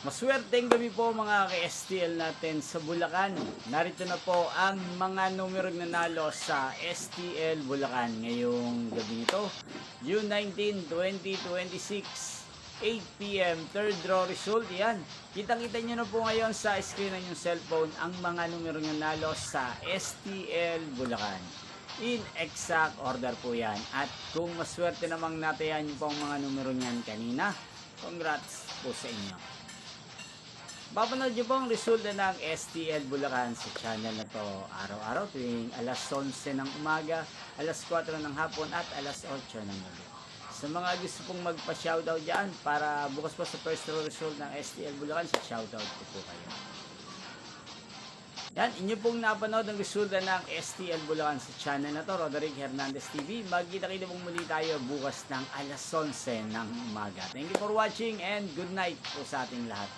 Maswerteng gabi po mga ka-STL natin sa Bulacan. Narito na po ang mga numerong nanalo sa STL Bulacan ngayong gabi nito. June 19, 2026, 8 p.m. Third draw result. Yan. Kitang-kita nyo na po ngayon sa screen ng yung cellphone ang mga numerong nanalo sa STL Bulacan. In exact order po yan. At kung maswerte namang natayan nyo po ang mga numero niyan kanina, congrats po sa inyo. Papanood nyo po ang resulta ng STL Bulacan sa channel na to araw-araw tuwing alas 11 ng umaga, alas 4 ng hapon at alas 8 ng gabi. Sa mga gusto pong magpa-shoutout dyan para bukas po sa first row result ng STL Bulacan, sa shoutout ko po kayo. Yan, inyo pong napanood ang resulta ng STL Bulacan sa channel na to, Roderick Hernandez TV. Magkita-kita pong muli tayo bukas ng alas 11 ng umaga. Thank you for watching and good night po sa ating lahat.